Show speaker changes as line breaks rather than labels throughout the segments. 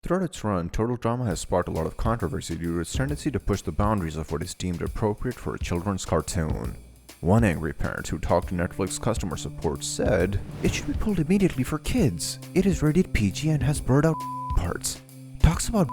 Throughout its run, Total Drama has sparked a lot of controversy due to its tendency to push the boundaries of what is deemed appropriate for a children's cartoon. One angry parent who talked to Netflix customer support said, "It should be pulled immediately for kids. It is rated PG and has blurred out parts. Talks about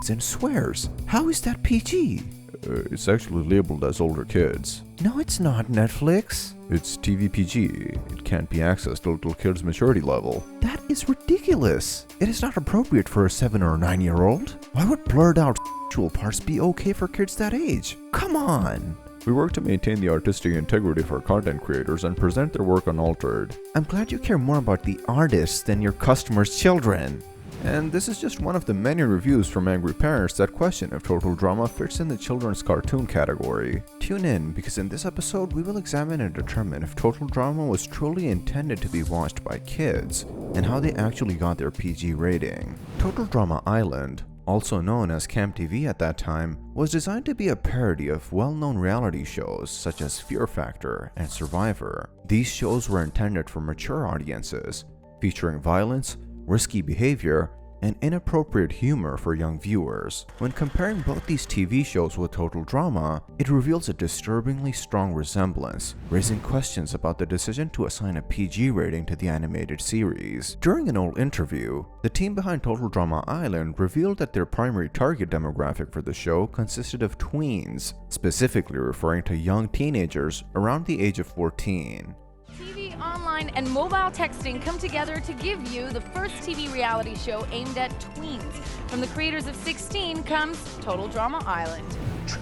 and swears. How is that PG?" It's actually labeled as older kids. No, it's not, Netflix. It's TV PG. It can't be accessed to little kids' maturity level. That is ridiculous. It is not appropriate for a 7 or 9-year-old. Why would blurred out sexual parts be okay for kids that age? Come on. We work to maintain the artistic integrity of our content creators and present their work unaltered. I'm glad you care more about the artists than your customers' children. And this is just one of the many reviews from angry parents that question if Total Drama fits in the children's cartoon category. Tune in, because in this episode we will examine and determine if Total Drama was truly intended to be watched by kids, and how they actually got their PG rating. Total Drama Island, also known as Camp TV at that time, was designed to be a parody of well-known reality shows such as Fear Factor and Survivor. These shows were intended for mature audiences, featuring violence, risky behavior, and inappropriate humor for young viewers. When comparing both these TV shows with Total Drama, it reveals a disturbingly strong resemblance, raising questions about the decision to assign a PG rating to the animated series. During an old interview, the team behind Total Drama Island revealed that their primary target demographic for the show consisted of tweens, specifically referring to young teenagers around the age of 14.
TV, online, and mobile texting come together to give you the first TV reality show aimed at tweens. From the creators of 16 comes Total Drama Island.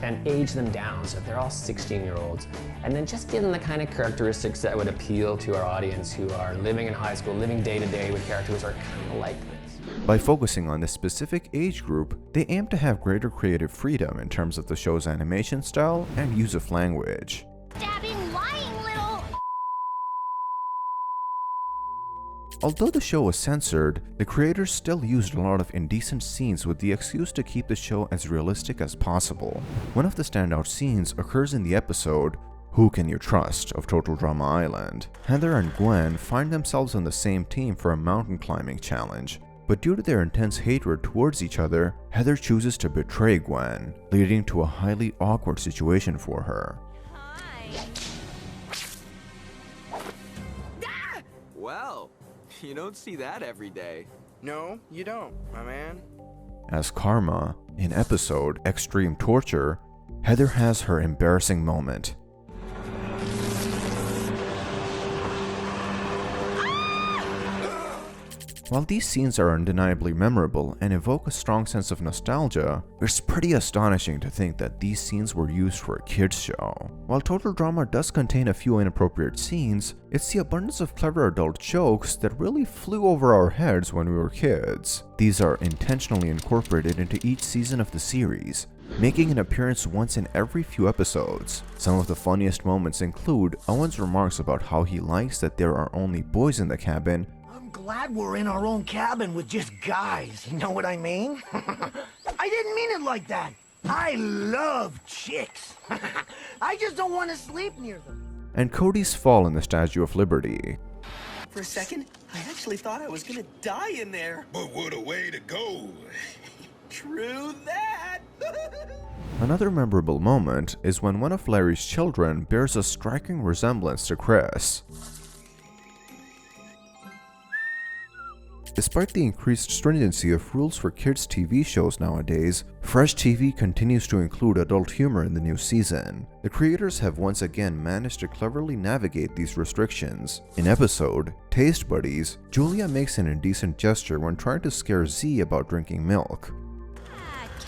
And age them down so they're all 16-year-olds. And then just give them the kind of characteristics that would appeal to our audience who are living in high school, living day to day with characters who are kind of like this.
By focusing on this specific age group, they aim to have greater creative freedom in terms of the show's animation style and use of language. Although the show was censored, the creators still used a lot of indecent scenes with the excuse to keep the show as realistic as possible. One of the standout scenes occurs in the episode Who Can You Trust of Total Drama Island. Heather and Gwen find themselves on the same team for a mountain climbing challenge, but due to their intense hatred towards each other, Heather chooses to betray Gwen, leading to a highly awkward situation for her.
Hi.
Well, you don't see that every day.
No, you don't, my man.
As Karma, in episode Extreme Torture, Heather has her embarrassing moment. While these scenes are undeniably memorable and evoke a strong sense of nostalgia, it's pretty astonishing to think that these scenes were used for a kids show. While Total Drama does contain a few inappropriate scenes, it's the abundance of clever adult jokes that really flew over our heads when we were kids. These are intentionally incorporated into each season of the series, making an appearance once in every few episodes. Some of the funniest moments include Owen's remarks about how he likes that there are only boys in the cabin.
Glad we're in our own cabin with just guys, you know what I mean? I didn't mean it like that. I love chicks. I just don't want to sleep near them.
And Cody's fall in the Statue of Liberty.
For a second, I actually thought I was gonna die in there.
But what a way to go.
True that.
Another memorable moment is when one of Larry's children bears a striking resemblance to Chris. Despite the increased stringency of rules for kids' TV shows nowadays, Fresh TV continues to include adult humor in the new season. The creators have once again managed to cleverly navigate these restrictions. In episode Taste Buddies, Julia makes an indecent gesture when trying to scare Z about drinking milk.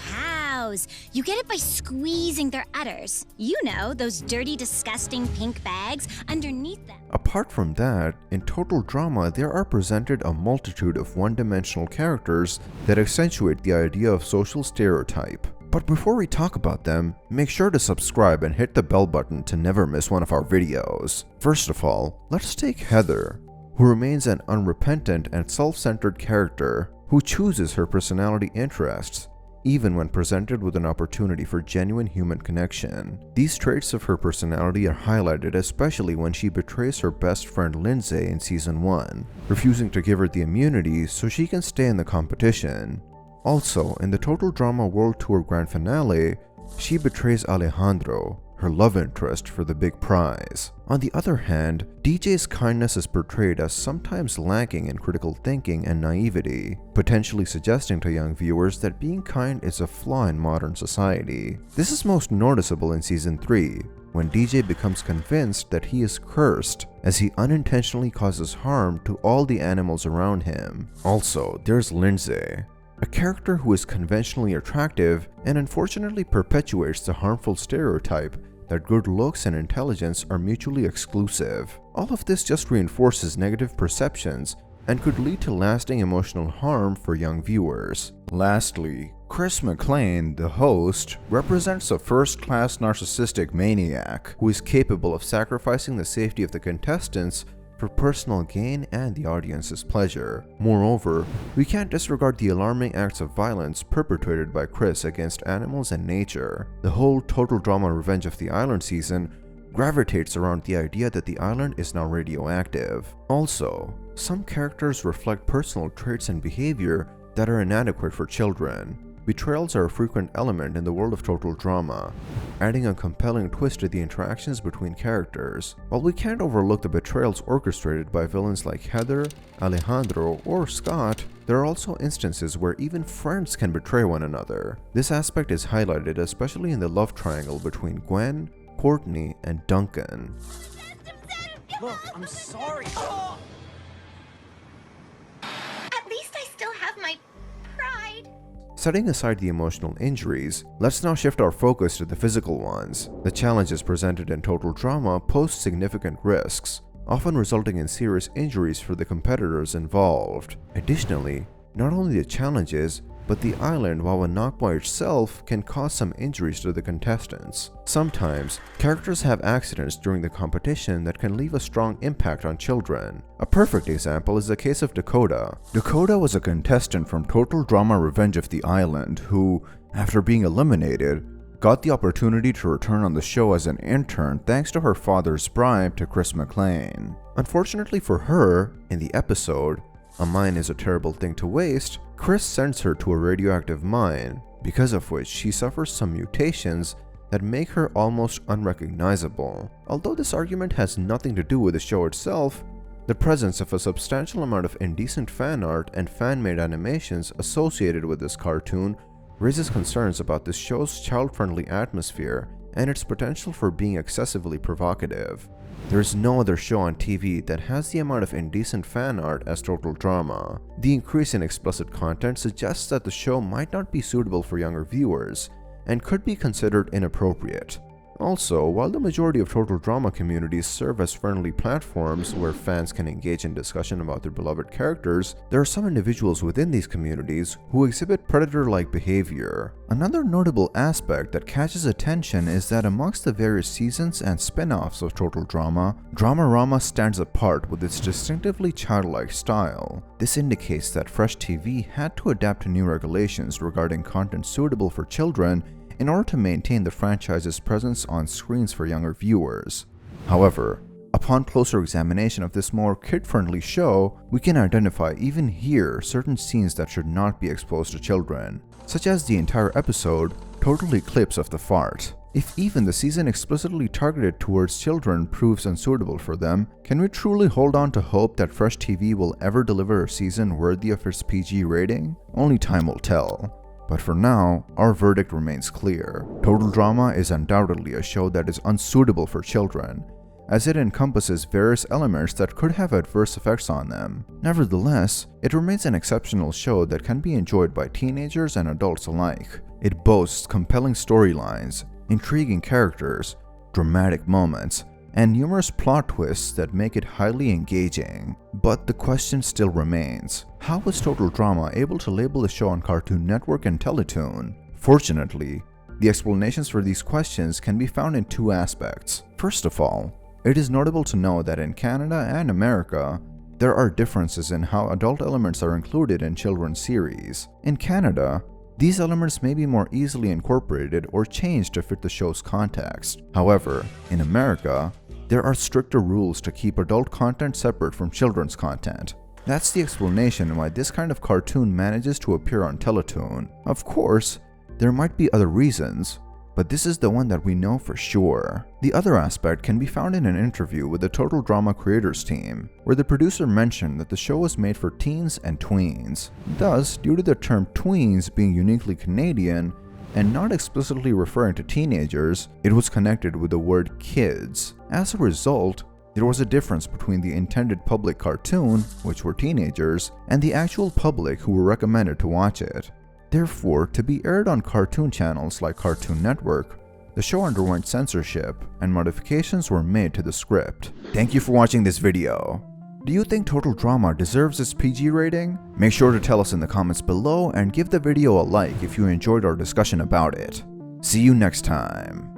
Cows. You get it by squeezing their udders. You know, those dirty, disgusting pink bags underneath them.
Apart from that, in Total Drama there are presented a multitude of one-dimensional characters that accentuate the idea of social stereotype. But before we talk about them, make sure to subscribe and hit the bell button to never miss one of our videos. First of all, let's take Heather, who remains an unrepentant and self-centered character who chooses her personality interests, even when presented with an opportunity for genuine human connection. These traits of her personality are highlighted especially when she betrays her best friend Lindsay in Season 1, refusing to give her the immunity so she can stay in the competition. Also, in the Total Drama World Tour Grand Finale, she betrays Alejandro, her love interest, for the big prize. On the other hand, DJ's kindness is portrayed as sometimes lacking in critical thinking and naivety, potentially suggesting to young viewers that being kind is a flaw in modern society. This is most noticeable in Season 3, when DJ becomes convinced that he is cursed, as he unintentionally causes harm to all the animals around him. Also, there's Lindsay, a character who is conventionally attractive and unfortunately perpetuates the harmful stereotype that good looks and intelligence are mutually exclusive. All of this just reinforces negative perceptions and could lead to lasting emotional harm for young viewers. Lastly, Chris McLean, the host, represents a first-class narcissistic maniac who is capable of sacrificing the safety of the contestants for personal gain and the audience's pleasure. Moreover, we can't disregard the alarming acts of violence perpetrated by Chris against animals and nature. The whole Total Drama Revenge of the Island season gravitates around the idea that the island is now radioactive. Also, some characters reflect personal traits and behavior that are inadequate for children. Betrayals are a frequent element in the world of total drama, adding a compelling twist to the interactions between characters. While we can't overlook the betrayals orchestrated by villains like Heather, Alejandro, or Scott, there are also instances where even friends can betray one another. This aspect is highlighted especially in the love triangle between Gwen, Courtney, and Duncan.
Look, I'm sorry.
At least I still have my pride.
Setting aside the emotional injuries, let's now shift our focus to the physical ones. The challenges presented in Total Drama pose significant risks, often resulting in serious injuries for the competitors involved. Additionally, not only the challenges, but the island, while a knock by itself, can cause some injuries to the contestants. Sometimes, characters have accidents during the competition that can leave a strong impact on children. A perfect example is the case of Dakota. Dakota was a contestant from Total Drama Revenge of the Island who, after being eliminated, got the opportunity to return on the show as an intern thanks to her father's bribe to Chris McLean. Unfortunately for her, in the episode, "A mine is a terrible thing to waste," Chris sends her to a radioactive mine, because of which she suffers some mutations that make her almost unrecognizable. Although this argument has nothing to do with the show itself, the presence of a substantial amount of indecent fan art and fan-made animations associated with this cartoon raises concerns about this show's child-friendly atmosphere and its potential for being excessively provocative. There is no other show on TV that has the amount of indecent fan art as Total Drama. The increase in explicit content suggests that the show might not be suitable for younger viewers and could be considered inappropriate. Also, while the majority of Total Drama communities serve as friendly platforms where fans can engage in discussion about their beloved characters, there are some individuals within these communities who exhibit predator-like behavior. Another notable aspect that catches attention is that amongst the various seasons and spin-offs of Total Drama, Dramarama stands apart with its distinctively childlike style. This indicates that Fresh TV had to adapt to new regulations regarding content suitable for children in order to maintain the franchise's presence on screens for younger viewers. However, upon closer examination of this more kid-friendly show, we can identify even here certain scenes that should not be exposed to children, such as the entire episode Total Eclipse of the Fart. If even the season explicitly targeted towards children proves unsuitable for them, can we truly hold on to hope that Fresh TV will ever deliver a season worthy of its PG rating? Only time will tell. But for now, our verdict remains clear. Total Drama is undoubtedly a show that is unsuitable for children, as it encompasses various elements that could have adverse effects on them. Nevertheless, it remains an exceptional show that can be enjoyed by teenagers and adults alike. It boasts compelling storylines, intriguing characters, dramatic moments, and numerous plot twists that make it highly engaging. But the question still remains, how was Total Drama able to label the show on Cartoon Network and Teletoon? Fortunately, the explanations for these questions can be found in two aspects. First of all, it is notable to know that in Canada and America, there are differences in how adult elements are included in children's series. In Canada, these elements may be more easily incorporated or changed to fit the show's context. However, in America, there are stricter rules to keep adult content separate from children's content. That's the explanation why this kind of cartoon manages to appear on Teletoon. Of course, there might be other reasons, but this is the one that we know for sure. The other aspect can be found in an interview with the Total Drama creators team, where the producer mentioned that the show was made for teens and tweens. Thus, due to the term tweens being uniquely Canadian and not explicitly referring to teenagers, it was connected with the word kids. As a result, there was a difference between the intended public cartoon, which were teenagers, and the actual public who were recommended to watch it. Therefore, to be aired on cartoon channels like Cartoon Network, the show underwent censorship and modifications were made to the script. Thank you for watching this video. Do you think Total Drama deserves its PG rating? Make sure to tell us in the comments below and give the video a like if you enjoyed our discussion about it. See you next time.